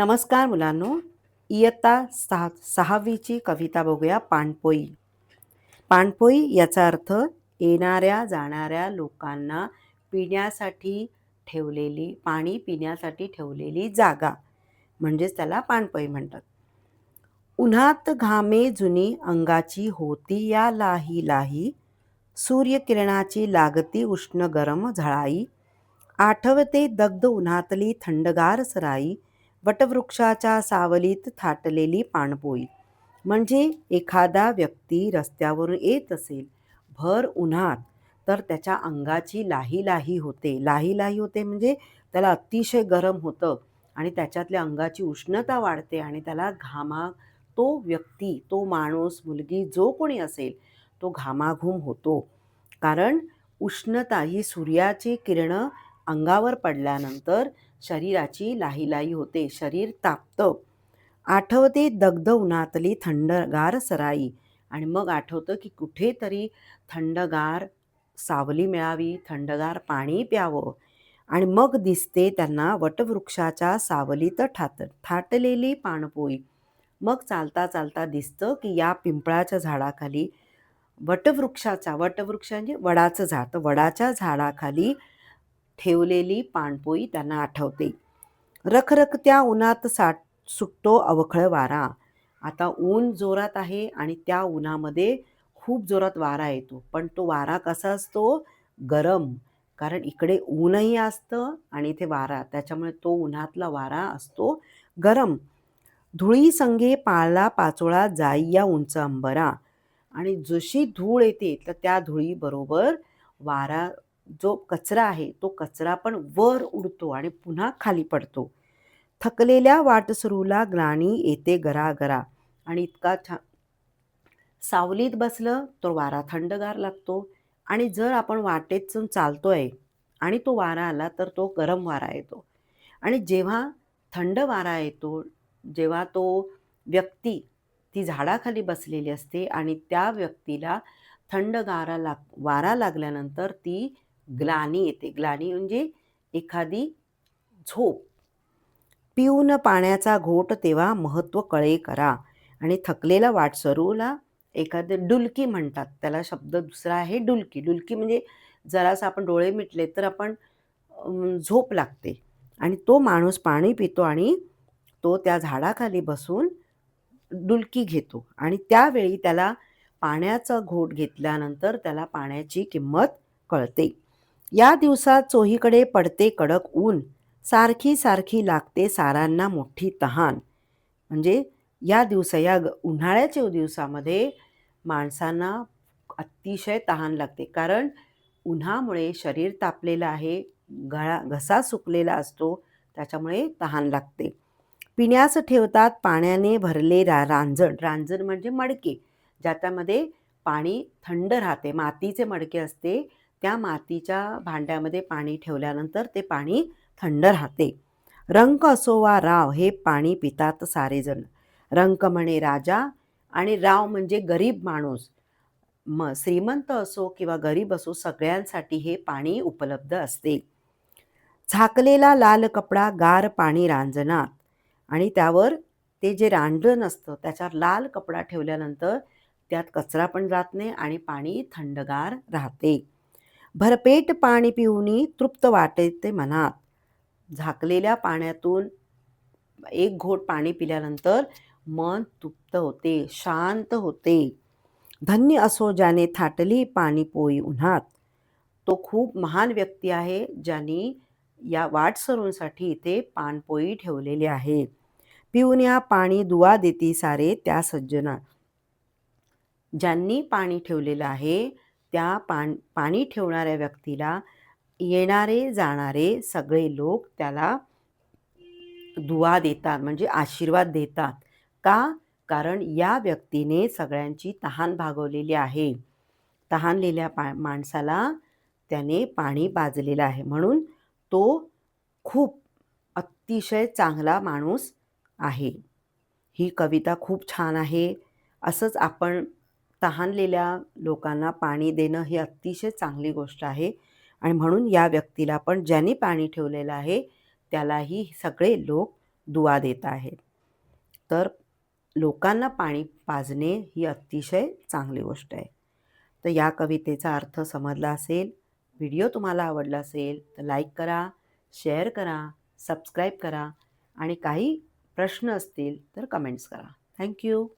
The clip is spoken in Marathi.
नमस्कार मुलांनो. इयत्ता सहावीची कविता बघूया. पाणपोई. पाणपोई याचा अर्थ येणाऱ्या जाणाऱ्या लोकांना पाणी पिण्यासाठी ठेवलेली जागा, म्हणजेच त्याला पाणपोई म्हणतात. उन्हात घामे जुनी अंगाची होती या लाही लाही, सूर्यकिरणाची लागती उष्ण गरम झळाई. आठवते दग्ध उन्हातली थंडगार सराई, वटवृक्षाच्या सावलीत थाटलेली पाणपोई. म्हणजे एखादा व्यक्ती रस्त्यावरून येत असेल भर उन्हात, तर त्याच्या अंगाची लाही लाही होते. लाही लाही होते म्हणजे त्याला अतिशय गरम होतं आणि त्याच्यातल्या अंगाची उष्णता वाढते आणि त्याला तो व्यक्ती, तो माणूस, मुलगी, जो कोणी असेल तो घामाघूम होतो. कारण उष्णता ही सूर्याची किरणं अंगावर पडल्यानंतर शरीराची लाहीलाही होते, शरीर तापतं. आठवते दग्ध उन्हातली थंडगार सराई, आणि मग आठवतं की कुठेतरी थंडगार सावली मिळावी, थंडगार पाणी प्यावं. आणि मग दिसते त्यांना वटवृक्षाच्या सावलीत थाटलेली पाणपोई. मग चालता चालता दिसतं की या पिंपळाच्या झाडाखाली वटवृक्ष म्हणजे वडाचं झाड, तर वडाच्या झाडाखाली ठेवलेली पाणपोई त्यांना आठवते. रखरखत्या उन्हात सुटतो अवखळ वारा. आता ऊन जोरात आहे आणि त्या उन्हामध्ये खूप जोरात वारा येतो, पण तो वारा कसा असतो? गरम. कारण इकडे ऊनही असतं आणि इथे वारा, त्याच्यामुळे तो उन्हातला वारा असतो गरम. धुळी संगे पाळला पाचोळा जाई या उंच अंबरा. आणि जशी धूळ येते तर त्या धुळीबरोबर वारा, जो कचरा आहे तो कचरा पण वर उडतो आणि पुन्हा खाली पडतो. थकलेल्या वाटसरूला ग्लानी येते गरागरा. आणि इतका छान सावलीत बसलं तर वारा थंडगार लागतो, आणि जर आपण वाटेत चालतोय आणि तो वारा आला तर तो गरम वारा येतो. आणि जेव्हा थंड वारा येतो, जेव्हा तो व्यक्ती ती झाडाखाली बसलेली असते आणि त्या व्यक्तीला वारा लागल्यानंतर ती ग्लानी येते. ग्लानी म्हणजे एखादी झोप. पिऊन पाण्याचा घोट तेव्हा महत्त्व कळे करा. आणि थकलेला वाटसरूला एखादे डुलकी म्हणतात, त्याला शब्द दुसरा आहे डुलकी. डुलकी म्हणजे जरासं आपण डोळे मिटले तर आपण झोप लागते, आणि तो माणूस पाणी पितो आणि तो त्या झाडाखाली बसून डुलकी घेतो, आणि त्यावेळी त्याला पाण्याचा घोट घेतल्यानंतर त्याला पाण्याची किंमत कळते. या दिवसात चोहीकडे पडते कडक ऊन, सारखी सारखी लागते सारांना मोठी तहान. म्हणजे या उन्हाळ्याच्या दिवसामध्ये माणसांना अतिशय तहान लागते, कारण उन्हामुळे शरीर तापलेलं आहे, घसा सुकलेला असतो, त्याच्यामुळे तहान लागते. पिण्यास ठेवतात पाण्याने भरले रांजण. रांजण म्हणजे मडके, ज्याच्यामध्ये पाणी थंड राहते. मातीचे मडके असते, त्या मातीच्या भांड्यामध्ये पाणी ठेवल्यानंतर ते पाणी थंड राहते. रंक असो वा राव हे पाणी पितात सारेजण. रंक म्हणे राजा आणि राव म्हणजे गरीब माणूस. श्रीमंत असो किंवा गरीब असो, सगळ्यांसाठी हे पाणी उपलब्ध असते. झाकलेला लाल कपडा गार पाणी रांजणात, आणि त्यावर ते जे रांजण असतं त्याच्यावर लाल कपडा ठेवल्यानंतर त्यात कचरा पण जात नाही आणि पाणी थंडगार राहते. भरपेट पाणी पिऊनी तृप्त वाटते मनात. झाकलेल्या पाण्यातून एक घोट पाणी पिल्यानंतर मन तृप्त होते, शांत होते. धन्य असो ज्याने थाटली पाणीपोई उन्हात. तो खूप महान व्यक्ती आहे ज्यांनी या वाटसरूंसाठी इथे पाणपोई ठेवलेली आहे. पिऊन या पाणी दुवा देती सारे त्या सज्जना. ज्यांनी पाणी ठेवलेलं आहे त्या पाणी ठेवणाऱ्या व्यक्तीला येणारे जाणारे सगळे लोक त्याला दुआ देतात, म्हणजे आशीर्वाद देतात. का? कारण या व्यक्तीने सगळ्यांची तहान भागवलेली आहे. तहानलेल्या माणसाला त्याने पाणी पाजलेलं आहे, म्हणून तो खूप अतिशय चांगला माणूस आहे. ही कविता खूप छान आहे. असंच आपण तहानलेल्या लोकांना पाणी देणं ही अतिशय चांगली गोष्ट आहे, आणि म्हणून या व्यक्तीला पण ज्यांनी पाणी ठेवलेलं आहे त्यालाही सगळे लोक दुआ देत आहेत. तर लोकांना पाणी पाजणे ही अतिशय चांगली गोष्ट आहे. तर या कवितेचा अर्थ समजला असेल, व्हिडिओ तुम्हाला आवडला असेल तर लाईक करा, शेअर करा, सबस्क्राईब करा आणि काही प्रश्न असतील तर कमेंट्स करा. Thank you.